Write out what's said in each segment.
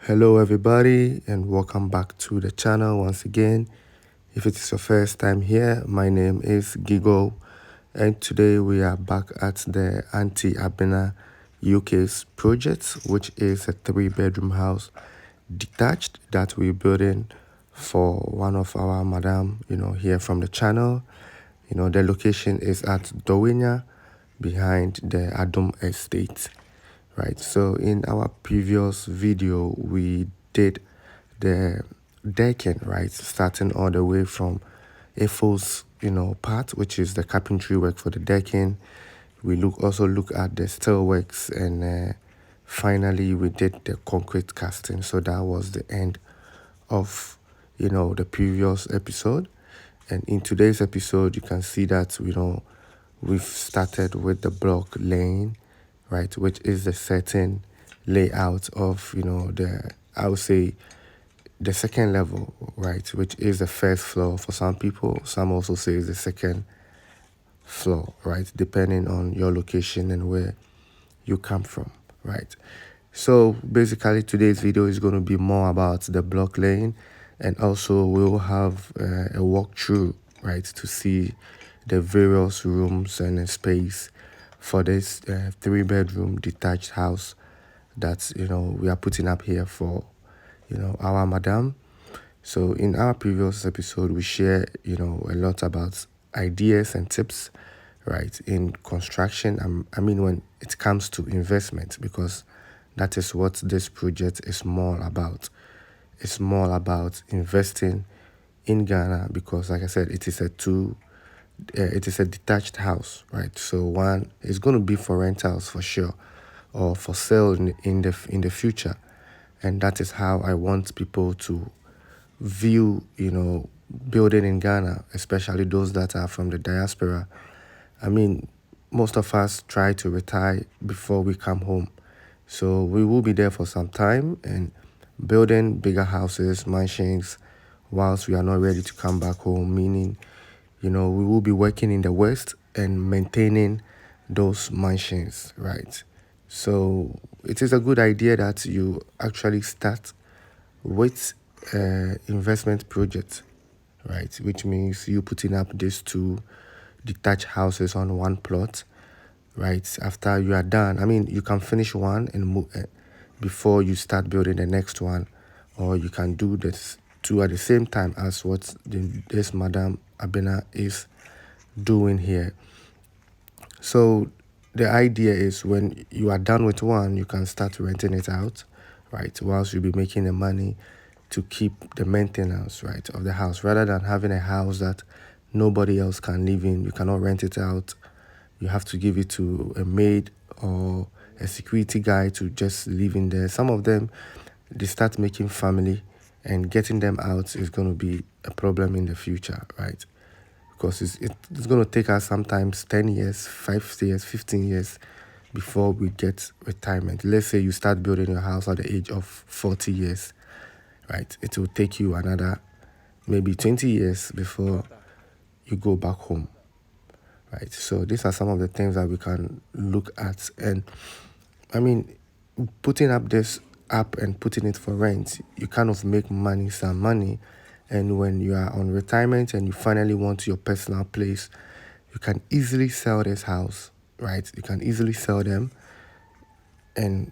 Hello, everybody, and welcome back to the channel once again. If it is your first time here, my name is Gigo, and today we are back at the Auntie Abena UK's project, which is a 3-bedroom house detached that we're building for one of our madam, here from the channel. The location is at Dowinya behind the Adum Estate. Right, so in our previous video we did the decking, right, starting all the way from Efo's part, which is the carpentry work for the decking. We also look at the steelworks, and finally we did the concrete casting. So that was the end of the previous episode. And in today's episode you can see that we've started with the block laying, right, which is the certain layout of I would say the second level, right, which is the first floor for some people. Some also say it's the second floor, right, depending on your location and where you come from, right. So basically today's video is going to be more about the block laying, and also we'll have a walkthrough, right, to see the various rooms and a space for this 3-bedroom detached house that we are putting up here for our madam. So in our previous episode we share a lot about ideas and tips, right, in construction. I mean when it comes to investment, because that is what this project is more about. It's more about investing in Ghana, because like I said, it is a detached house, right? So one is going to be for rentals for sure, or for sale in the future. And that is how I want people to view building in Ghana, especially those that are from the diaspora. I mean, most of us try to retire before we come home, so we will be there for some time and building bigger houses, mansions, whilst we are not ready to come back home, meaning we will be working in the West and maintaining those mansions, right? So it is a good idea that you actually start with investment project, right, which means you putting up these 2 detached houses on one plot, right. After you are done, I mean, you can finish one and move before you start building the next one, or you can do this 2 at the same time as what this Madam Abena is doing here. So the idea is when you are done with one, you can start renting it out, right, whilst you'll be making the money to keep the maintenance, right, of the house, rather than having a house that nobody else can live in. You cannot rent it out. You have to give it to a maid or a security guy to just live in there. Some of them, they start making family, and getting them out is going to be a problem in the future, right? Because it's going to take us sometimes 10 years, 5 years, 15 years before we get retirement. Let's say you start building your house at the age of 40 years, right? It will take you another maybe 20 years before you go back home, right? So these are some of the things that we can look at. And I mean, putting up this app and putting it for rent, you kind of make some money. And when you are on retirement and you finally want your personal place, you can easily sell this house, right? You can easily sell them and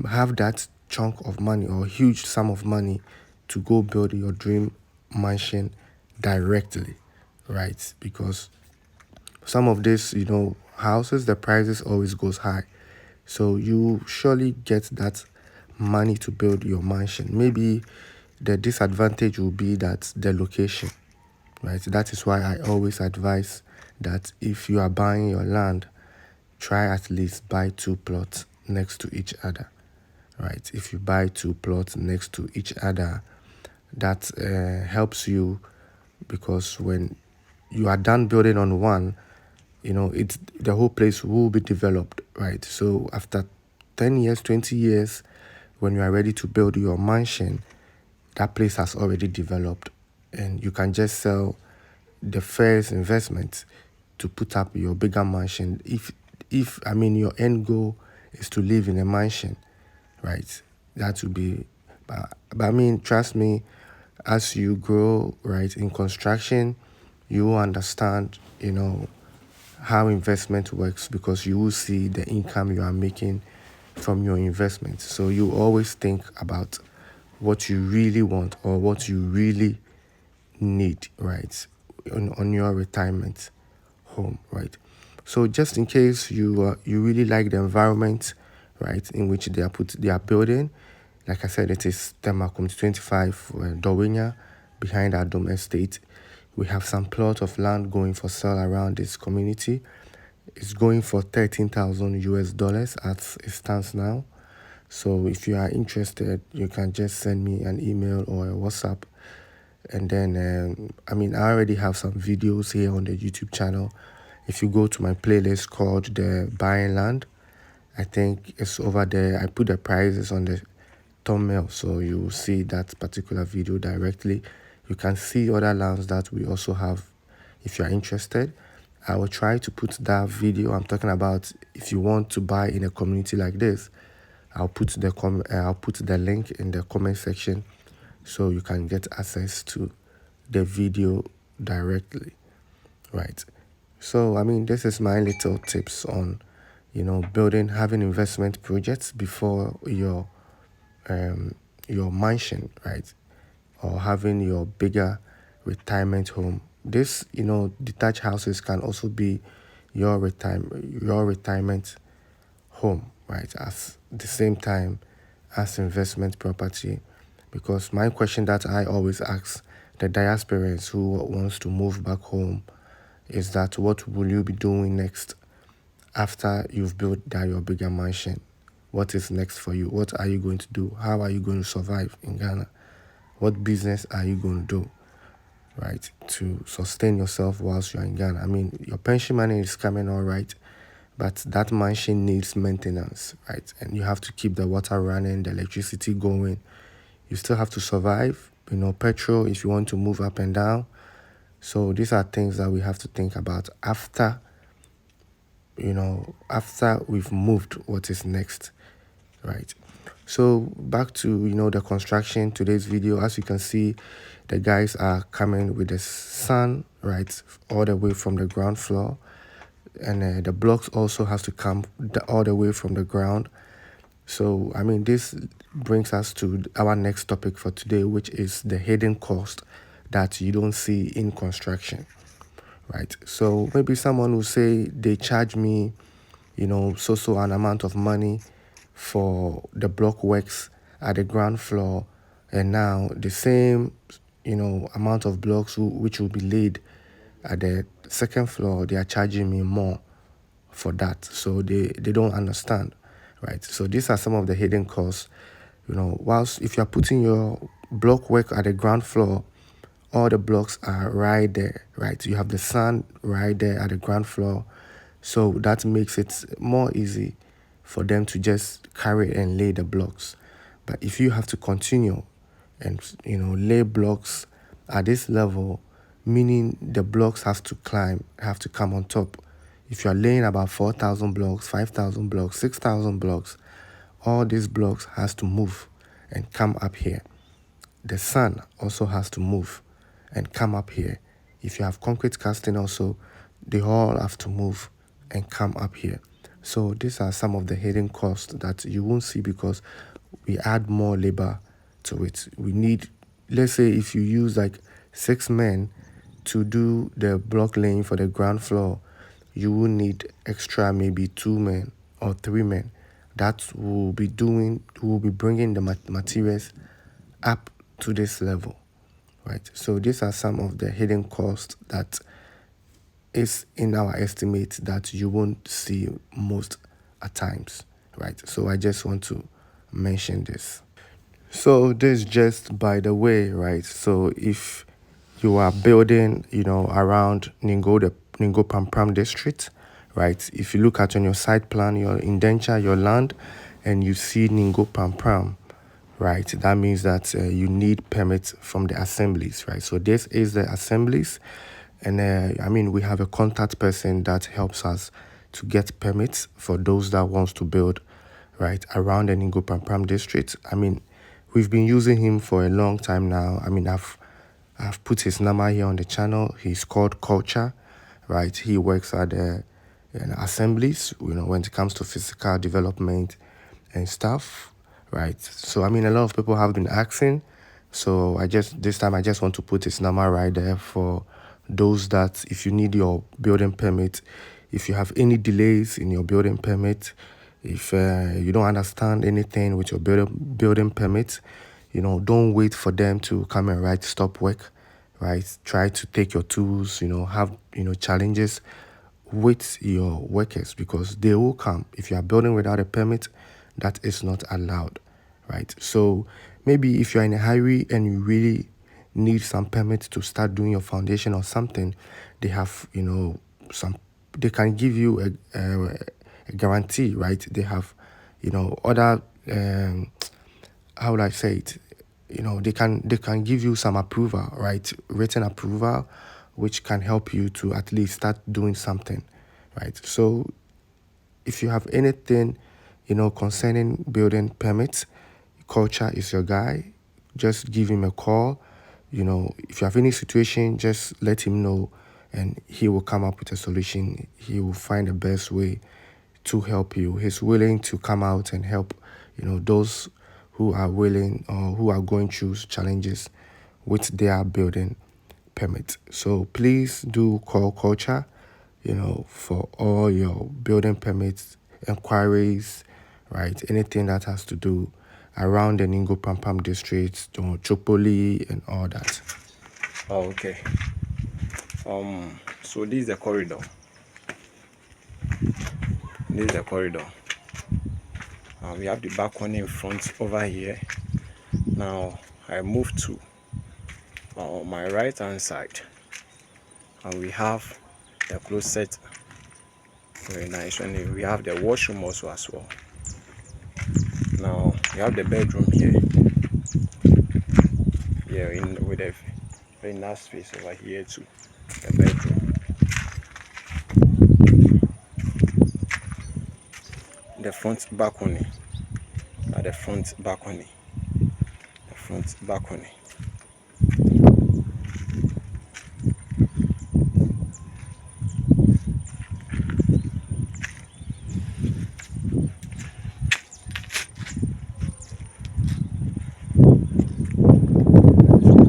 have that chunk of money or huge sum of money to go build your dream mansion directly, right? Because some of these houses, the prices always goes high, so you surely get that money to build your mansion. Maybe the disadvantage will be that the location, right? That is why I always advise that if you are buying your land, try at least buy 2 plots next to each other, right? If you buy 2 plots next to each other, that helps you, because when you are done building on one, the whole place will be developed, right? So after 10 years, 20 years, when you are ready to build your mansion, that place has already developed, and you can just sell the first investment to put up your bigger mansion. If I mean your end goal is to live in a mansion, right? That would be, but I mean, trust me, as you grow, right, in construction, you will understand, how investment works, because you will see the income you are making from your investment. So you always think about what you really want or what you really need, right, on your retirement home, right? So just in case you really like the environment, right, in which they are building, like I said, it is Tema Community 25 Dowenya behind our Dome Estate. We have some plot of land going for sale around this community. It's going for 13,000 US dollars as it stands now. So if you are interested, you can just send me an email or a WhatsApp. And then, I mean, I already have some videos here on the YouTube channel. If you go to my playlist called The Buying Land, I think it's over there. I put the prices on the thumbnail, so you will see that particular video directly. You can see other lands that we also have if you are interested. I will try to put that video I'm talking about. If you want to buy in a community like this, I'll put the link in the comment section so you can get access to the video directly, right? So I mean, this is my little tips on having investment projects before your mansion, right, or having your bigger retirement home. This detached houses can also be your retirement home, right, at the same time as investment property. Because my question that I always ask the diasporans who wants to move back home is that what will you be doing next after you've built that your bigger mansion? What is next for you? What are you going to do? How are you going to survive in Ghana? What business are you going to do, right, to sustain yourself whilst you're in Ghana? I mean, your pension money is coming all right, but that mansion needs maintenance, right? And you have to keep the water running, the electricity going. You still have to survive, petrol if you want to move up and down. So these are things that we have to think about after we've moved. What is next, right? So back to the construction, today's video. As you can see, the guys are coming with the sun, right, all the way from the ground floor, and the blocks also has to come all the way from the ground. So I mean, this brings us to our next topic for today, which is the hidden cost that you don't see in construction, right? So maybe someone will say they charge me so an amount of money for the block works at the ground floor, and now the same amount of blocks which will be laid at the second floor, they are charging me more for that. So they don't understand, right? So these are some of the hidden costs. Whilst if you're putting your block work at the ground floor, all the blocks are right there, right? You have the sun right there at the ground floor. So that makes it more easy for them to just carry and lay the blocks. But if you have to continue and lay blocks at this level, meaning the blocks have to come on top. If you are laying about 4,000 blocks, 5,000 blocks, 6,000 blocks, all these blocks has to move and come up here. The sun also has to move and come up here. If you have concrete casting also, they all have to move and come up here. So these are some of the hidden costs that you won't see because we add more labor to it. We need, let's say if you use like 6 men to do the block laying for the ground floor, you will need extra maybe 2 men or 3 men that will be bringing the materials up to this level, right? So these are some of the hidden costs that is in our estimate that you won't see most at times, right? So I just want to mention this. So this just by the way, right? So if you are building, around the Ningo Pampram district, right? If you look at on your site plan, your indenture, your land, and you see Ningo Pampram, right? That means that you need permits from the assemblies, right? So this is the assemblies, and I mean we have a contact person that helps us to get permits for those that wants to build right, around the Ningo Pampram district. I mean, we've been using him for a long time now. I mean, I've put his number here on the channel. He's called Culture, right? He works at the assemblies, when it comes to physical development and stuff, right? So, I mean, a lot of people have been asking. So this time I just want to put his number right there for those that if you need your building permit, if you have any delays in your building permit, if you don't understand anything with your building permit, don't wait for them to come and write stop work, right? Try to take your tools, have, challenges with your workers because they will come. If you are building without a permit, that is not allowed, right? So maybe if you're in a hurry and you really need some permits to start doing your foundation or something, they have, they can give you a guarantee, right? They have, other, how would I say it? They can give you some approval, right? Written approval, which can help you to at least start doing something, right? So if you have anything, concerning building permits, Culture is your guy. Just give him a call. If you have any situation, just let him know and he will come up with a solution. He will find the best way to help you. He's willing to come out and help, those who are willing or who are going through challenges with their building permit. So please do call Culture, for all your building permits, inquiries, right? Anything that has to do around the Ningo Pampam district, Chopoli and all that. Oh, okay. So this is the corridor. We have the balcony in front over here. Now I move to my right hand side, and we have the closet. Very nice. And we have the washroom also as well. Now we have the bedroom here. Yeah, with a very nice space over here too. The bedroom. The front balcony. The front balcony. The front balcony.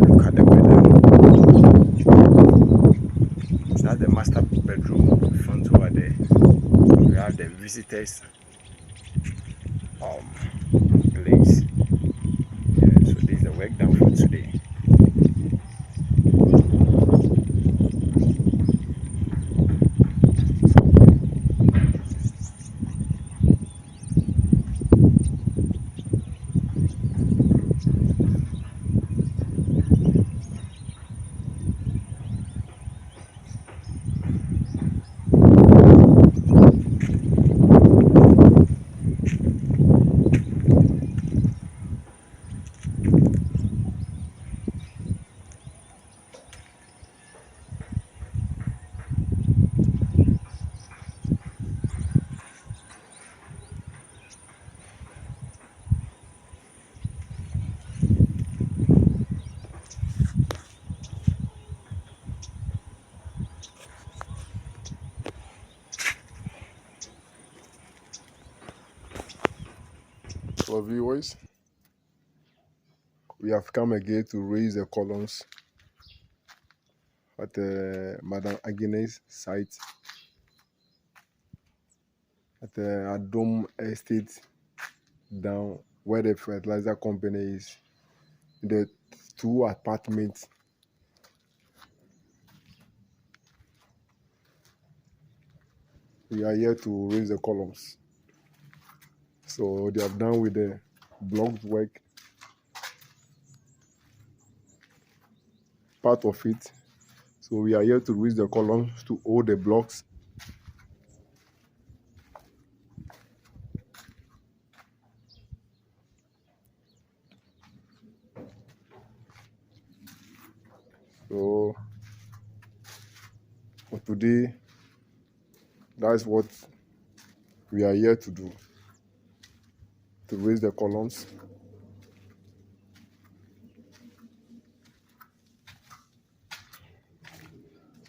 Look at the bedroom. That's the master bedroom front over there. We have the visitors place. Yeah, so this is the work done for today. For viewers, we have come again to raise the columns at Madam Agine's site at the Adom Estate down where the fertilizer company is. The two apartments. We are here to raise the columns. So they have done with the block work, part of it. So we are here to raise the columns to hold the blocks. So for today, that's what we are here to do. to raise the columns.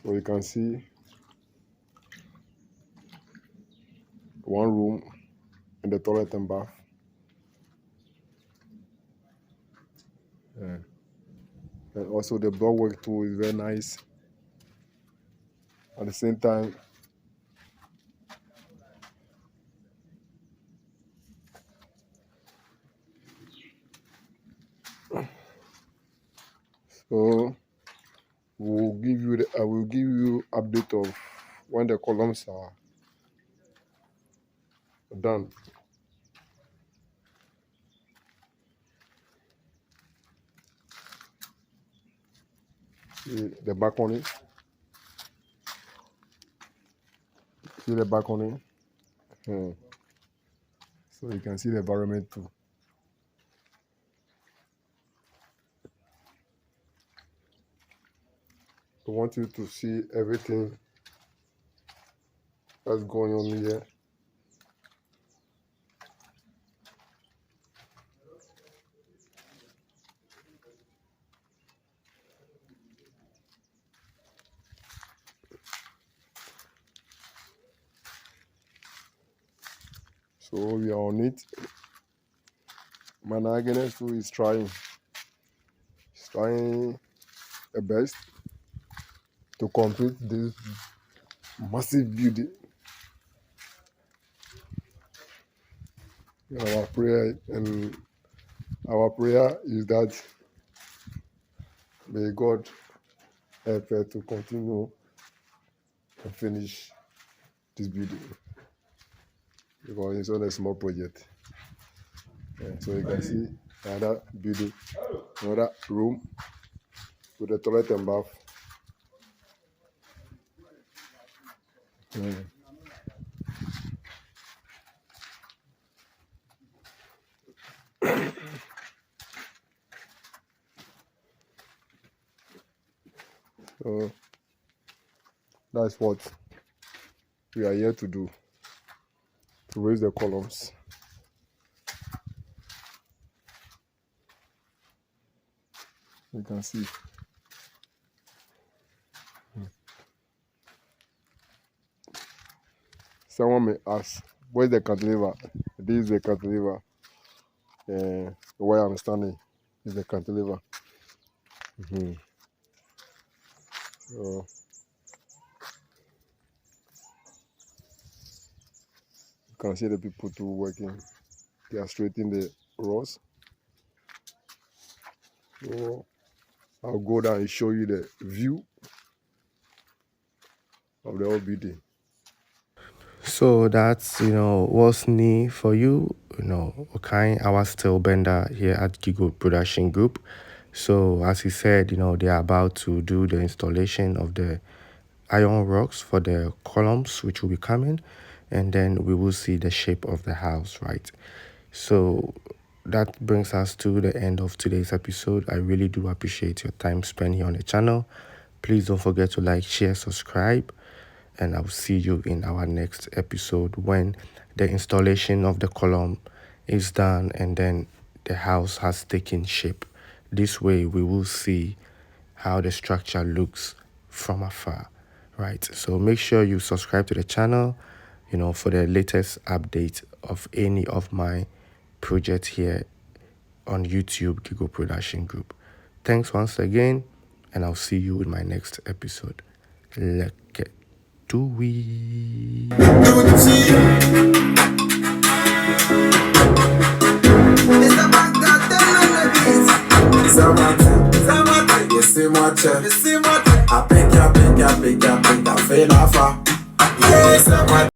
So you can see one room and the toilet and bath. Yeah. And also the block work too is very nice. At the same time, so I will give you update of when the columns are done. See the balcony. See the balcony. Yeah. So you can see the environment too. I want you to see everything that's going on here. So we are on it. My Agnes too is trying. He's trying the best to complete this massive building. Our prayer is that may God help her to continue and finish this building, because it's not a small project. Yeah, so you can see another building, another room with a toilet and bath. Yeah. So that's what we are here to do, to raise the columns. You can see. Someone may ask, where's the cantilever? This is the cantilever. Where I'm standing is the cantilever. So you can see the people too working. They are straightening the rods. So I'll go down and show you the view of the whole building. So that's, what's new for you. Okay, our steel bender here at G.P.G Production Group. So as he said, they are about to do the installation of the iron rocks for the columns, which will be coming, and then we will see the shape of the house, right? So that brings us to the end of today's episode. I really do appreciate your time spent here on the channel. Please don't forget to like, share, subscribe, and I'll see you in our next episode when the installation of the column is done and then the house has taken shape. This way we will see how the structure looks from afar, right? So make sure you subscribe to the channel, for the latest update of any of my projects here on YouTube, G.P.G Production Group. Thanks once again, and I'll see you in my next episode. Let's get to it. Laissez-moi te, I pick ya, fais la fa.